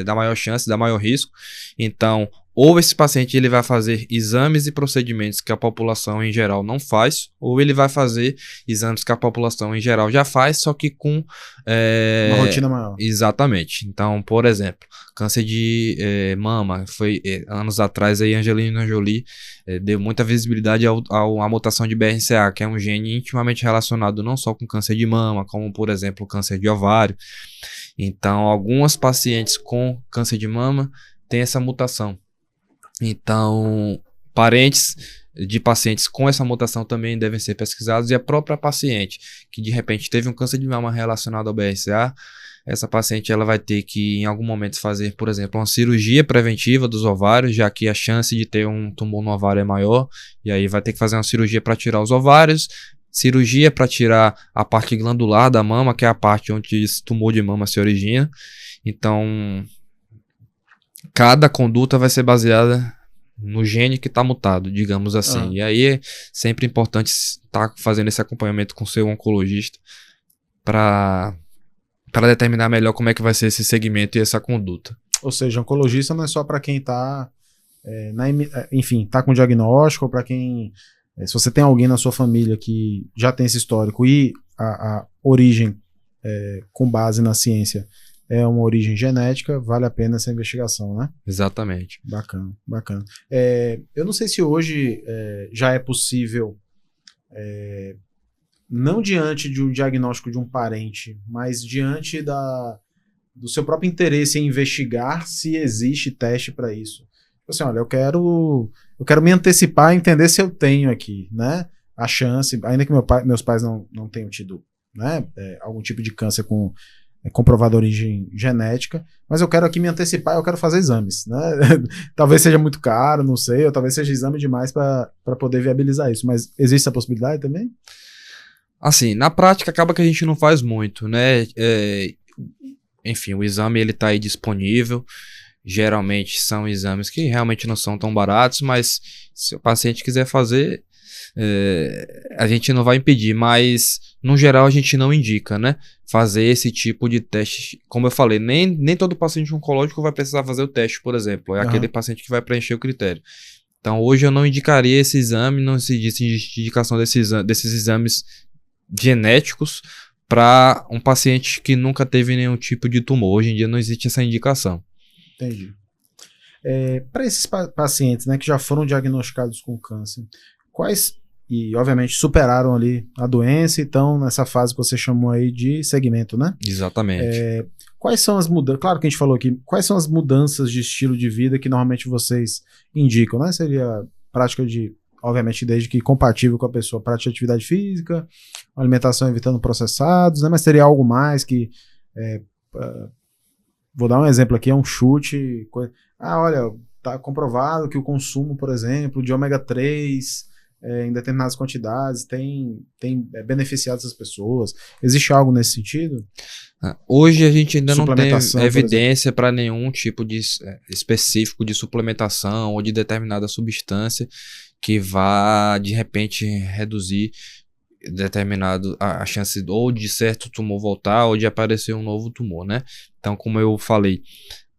dá maior chance, dá maior risco. Então, ou esse paciente ele vai fazer exames e procedimentos que a população em geral não faz, ou ele vai fazer exames que a população em geral já faz, só que com uma rotina maior. Exatamente. Então, por exemplo, câncer de mama, foi anos atrás aí Angelina Jolie deu muita visibilidade à mutação de BRCA, que é um gene intimamente relacionado não só com câncer de mama, como por exemplo câncer de ovário. Então, algumas pacientes com câncer de mama têm essa mutação. Então, parentes de pacientes com essa mutação também devem ser pesquisados, e a própria paciente que de repente teve um câncer de mama relacionado ao BRCA, essa paciente ela vai ter que em algum momento fazer, por exemplo, uma cirurgia preventiva dos ovários, já que a chance de ter um tumor no ovário é maior, e aí vai ter que fazer uma cirurgia para tirar os ovários, cirurgia para tirar a parte glandular da mama, que é a parte onde esse tumor de mama se origina. Então, cada conduta vai ser baseada no gene que está mutado, digamos assim. E aí é sempre importante estar fazendo esse acompanhamento com o seu oncologista para determinar melhor como é que vai ser esse segmento e essa conduta. Ou seja, oncologista não é só para quem está, enfim, está com diagnóstico, ou para quem, se você tem alguém na sua família que já tem esse histórico e a origem com base na ciência é uma origem genética, vale a pena essa investigação, né? Exatamente. Bacana, bacana. Eu não sei se hoje já é possível, não diante de um diagnóstico de um parente, mas diante do seu próprio interesse em investigar se existe teste para isso. Assim, olha, eu quero me antecipar e entender se eu tenho aqui, né? A chance, ainda que meus pais não tenham tido, né, algum tipo de câncer com comprovada origem genética, mas eu quero aqui me antecipar, eu quero fazer exames, né? Talvez seja muito caro, não sei, ou talvez seja exame demais para poder viabilizar isso, mas existe essa possibilidade também? Assim, na prática acaba que a gente não faz muito, né? Enfim, o exame ele tá aí disponível, geralmente são exames que realmente não são tão baratos, mas se o paciente quiser fazer, a gente não vai impedir, mas no geral a gente não indica, né? Fazer esse tipo de teste. Como eu falei, nem todo paciente oncológico vai precisar fazer o teste, por exemplo. É aquele paciente que vai preencher o critério. Então hoje eu não indicaria esse exame, não existe indicação desses exames genéticos para um paciente que nunca teve nenhum tipo de tumor. Hoje em dia não existe essa indicação. Entendi. Para esses pacientes, né, que já foram diagnosticados com câncer, e obviamente superaram ali a doença e estão nessa fase que você chamou aí de segmento, né? Exatamente. Quais são as mudanças, claro que a gente falou aqui, quais são as mudanças de estilo de vida que normalmente vocês indicam, né? Seria prática obviamente desde que compatível com a pessoa, prática de atividade física, alimentação evitando processados, né? Mas seria algo mais que, vou dar um exemplo aqui, é um chute, olha, tá comprovado que o consumo, por exemplo, de ômega 3 em determinadas quantidades tem beneficiado essas pessoas. Existe algo nesse sentido? Hoje a gente ainda não tem evidência para nenhum tipo de específico de suplementação ou de determinada substância que vá, de repente, reduzir a chance ou de certo tumor voltar ou de aparecer um novo tumor, né? Então, como eu falei,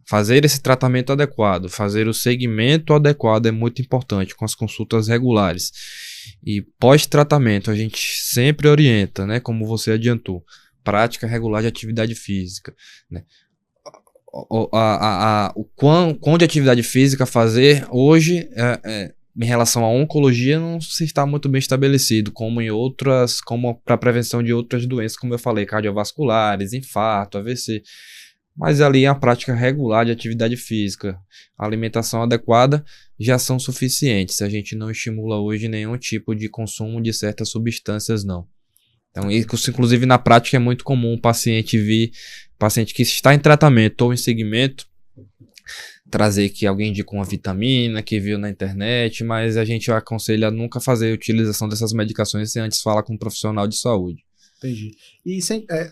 fazer esse tratamento adequado, fazer o segmento adequado é muito importante, com as consultas regulares. E pós-tratamento, a gente sempre orienta, né, como você adiantou, prática regular de atividade física, né? O quão de atividade física fazer hoje, em relação à oncologia, não se está muito bem estabelecido, como para prevenção de outras doenças, como eu falei, cardiovasculares, infarto, AVC. Mas ali a prática regular de atividade física, a alimentação adequada já são suficientes. A gente não estimula hoje nenhum tipo de consumo de certas substâncias, não. Então, isso, inclusive, na prática é muito comum o paciente que está em tratamento ou em segmento, trazer que alguém indicou uma vitamina, que viu na internet, mas a gente aconselha a nunca fazer a utilização dessas medicações sem antes falar com um profissional de saúde. Entendi. E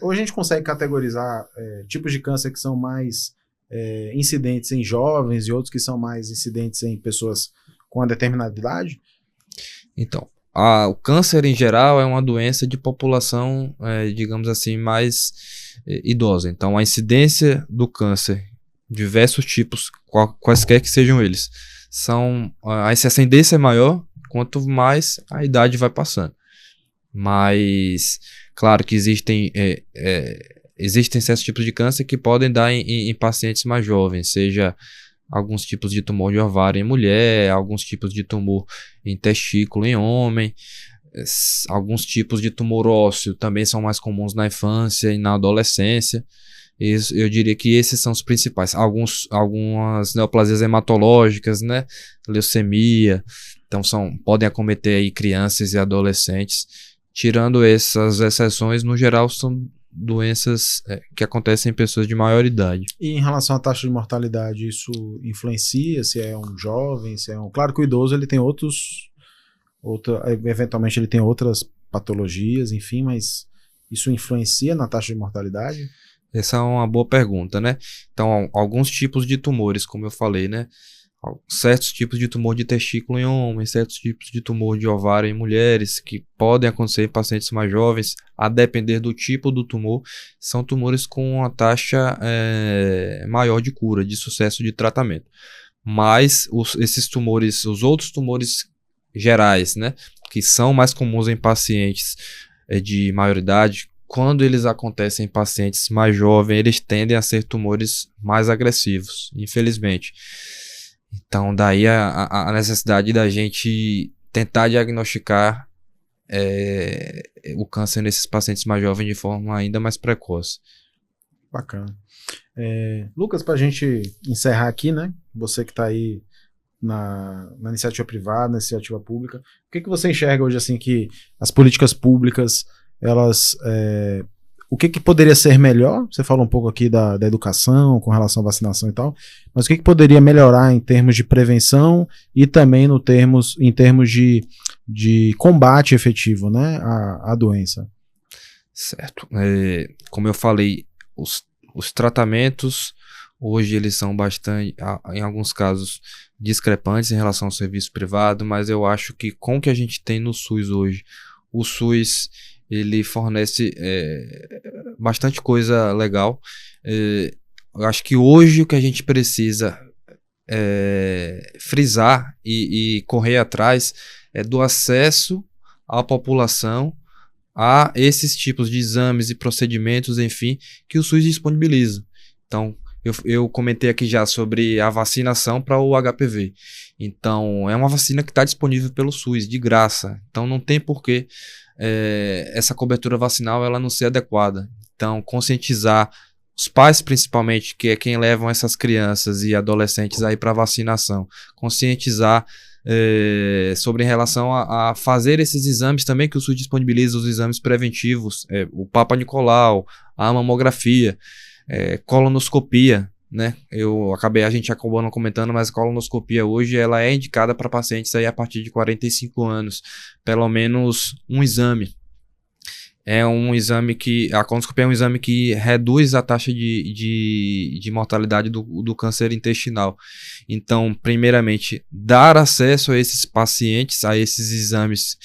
hoje a gente consegue categorizar tipos de câncer que são mais incidentes em jovens e outros que são mais incidentes em pessoas com uma determinada idade? Então, o câncer em geral é uma doença de população, digamos assim, mais idosa. Então, a incidência do câncer, diversos tipos, quaisquer que sejam eles, essa incidência é maior quanto mais a idade vai passando. Mas, claro que existem certos tipos de câncer que podem dar em pacientes mais jovens, seja alguns tipos de tumor de ovário em mulher, alguns tipos de tumor em testículo em homem, alguns tipos de tumor ósseo também são mais comuns na infância e na adolescência. Eu diria que esses são os principais. Algumas neoplasias hematológicas, né? Leucemia, então podem acometer aí crianças e adolescentes. Tirando essas exceções, no geral são doenças que acontecem em pessoas de maior idade. E em relação à taxa de mortalidade, isso influencia? Se é um jovem, se é um... Claro que o idoso ele tem eventualmente ele tem outras patologias, enfim, mas isso influencia na taxa de mortalidade? Essa é uma boa pergunta, né? Então, alguns tipos de tumores, como eu falei, né? Certos tipos de tumor de testículo em homens, certos tipos de tumor de ovário em mulheres, que podem acontecer em pacientes mais jovens, a depender do tipo do tumor, são tumores com uma taxa maior de cura, de sucesso de tratamento. Mas esses tumores, os outros tumores gerais, né, que são mais comuns em pacientes de maioridade, quando eles acontecem em pacientes mais jovens, eles tendem a ser tumores mais agressivos, infelizmente. Então, daí a necessidade da gente tentar diagnosticar o câncer nesses pacientes mais jovens de forma ainda mais precoce. Bacana. Lucas, para a gente encerrar aqui, né? Você que está aí na iniciativa privada, na iniciativa pública, o que você enxerga hoje, assim, que as políticas públicas, elas... o que poderia ser melhor? Você falou um pouco aqui da educação, com relação à vacinação e tal, mas o que poderia melhorar em termos de prevenção e também em termos de combate efetivo, né, à doença? Certo. Como eu falei, os tratamentos hoje eles são bastante, em alguns casos, discrepantes em relação ao serviço privado, mas eu acho que com o que a gente tem no SUS hoje, o SUS ele fornece bastante coisa legal. Eu acho que hoje o que a gente precisa frisar e correr atrás é do acesso à população a esses tipos de exames e procedimentos, enfim, que o SUS disponibiliza. Então, eu comentei aqui já sobre a vacinação para o HPV. Então, é uma vacina que está disponível pelo SUS, de graça. Então, não tem porquê essa cobertura vacinal ela não ser adequada. Então, conscientizar os pais, principalmente, que é quem levam essas crianças e adolescentes aí para vacinação, conscientizar sobre em relação a fazer esses exames também que o SUS disponibiliza, os exames preventivos, o Papa Nicolau, a mamografia, colonoscopia, né? A gente acabou não comentando, mas a colonoscopia hoje ela é indicada para pacientes aí a partir de 45 anos, pelo menos um exame. A colonoscopia é um exame que reduz a taxa de mortalidade do câncer intestinal. Então, primeiramente, dar acesso a esses pacientes, a esses exames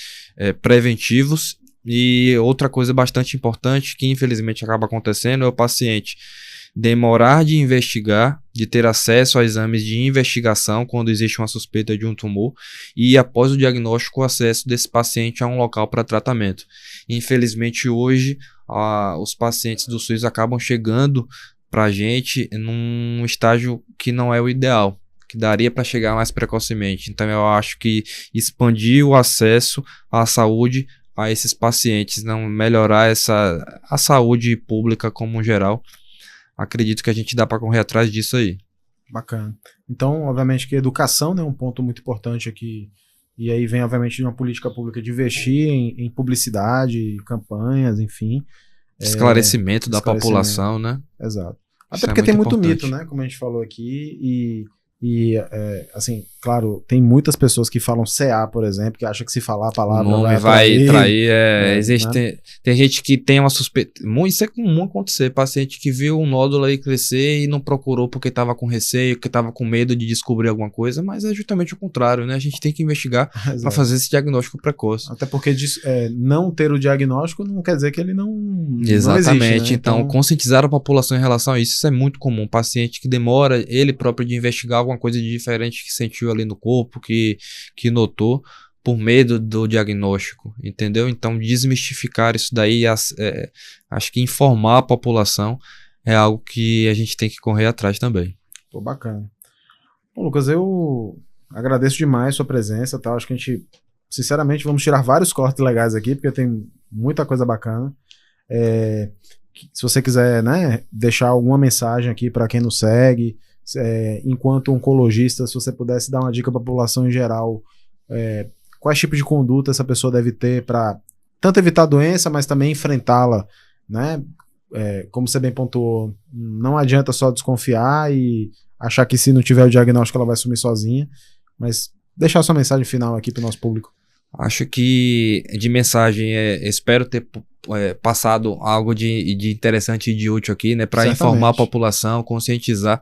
preventivos. E outra coisa bastante importante, que infelizmente acaba acontecendo, é o paciente demorar de investigar, de ter acesso a exames de investigação quando existe uma suspeita de um tumor e após o diagnóstico o acesso desse paciente a um local para tratamento. Infelizmente hoje os pacientes do SUS acabam chegando para a gente num estágio que não é o ideal, que daria para chegar mais precocemente. Então eu acho que expandir o acesso à saúde a esses pacientes, não melhorar a saúde pública como geral, acredito que a gente dá para correr atrás disso aí. Bacana. Então, obviamente que a educação, né, é um ponto muito importante aqui, e aí vem, obviamente, de uma política pública de investir em publicidade, campanhas, enfim. Esclarecimento da população, né? Exato. Até Isso porque tem muito importante. mito, né, como a gente falou aqui, assim, claro, tem muitas pessoas que falam CA, por exemplo, que acham que se falar a palavra o nome vai trair. Tem gente que tem uma suspeita. Isso é comum acontecer. Paciente que viu um nódulo aí crescer e não procurou porque estava com receio, porque estava com medo de descobrir alguma coisa, mas é justamente o contrário, né? A gente tem que investigar para fazer esse diagnóstico precoce. Até porque não ter o diagnóstico não quer dizer que ele não Exatamente. Não existe, né? Então, conscientizar a população em relação a isso é muito comum. Um paciente que demora ele próprio de investigar alguma coisa de diferente que sentiu ali no corpo, que notou, por medo do diagnóstico, entendeu? Então, desmistificar isso daí, acho que informar a população é algo que a gente tem que correr atrás também. Pô, bacana. Bom, Lucas, eu agradeço demais a sua presença, tá? Acho que a gente, sinceramente, vamos tirar vários cortes legais aqui, porque tem muita coisa bacana. Se você quiser, né, deixar alguma mensagem aqui para quem nos segue, enquanto oncologista, se você pudesse dar uma dica para a população em geral, quais tipos de conduta essa pessoa deve ter para tanto evitar a doença, mas também enfrentá-la, né? Como você bem pontuou, não adianta só desconfiar e achar que se não tiver o diagnóstico ela vai sumir sozinha, mas deixar sua mensagem final aqui para o nosso público. Acho que de mensagem espero ter passado algo de interessante e de útil aqui, né, para Certamente. informar a população, conscientizar.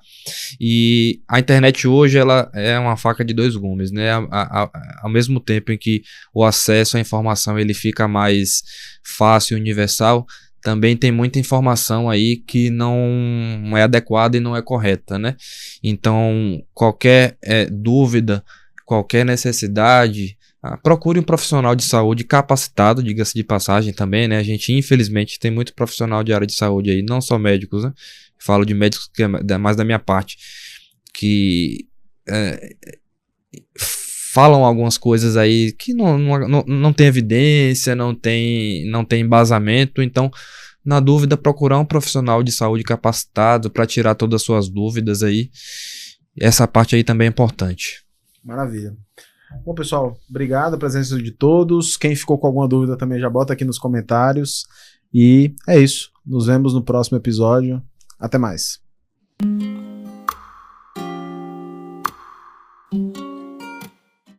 E a internet hoje, ela é uma faca de dois gumes, né, ao mesmo tempo em que o acesso à informação ele fica mais fácil e universal, também tem muita informação aí que não é adequada e não é correta, né? Então, qualquer dúvida, qualquer necessidade, procure um profissional de saúde capacitado, diga-se de passagem também, né? A gente, infelizmente, tem muito profissional de área de saúde aí, não só médicos, né? Falo de médicos que é mais da minha parte, que falam algumas coisas aí que não tem evidência, não tem embasamento. Então, na dúvida, procurar um profissional de saúde capacitado para tirar todas as suas dúvidas aí. Essa parte aí também é importante. Maravilha. Bom, pessoal, obrigado pela presença de todos. Quem ficou com alguma dúvida também já bota aqui nos comentários. E é isso. Nos vemos no próximo episódio. Até mais.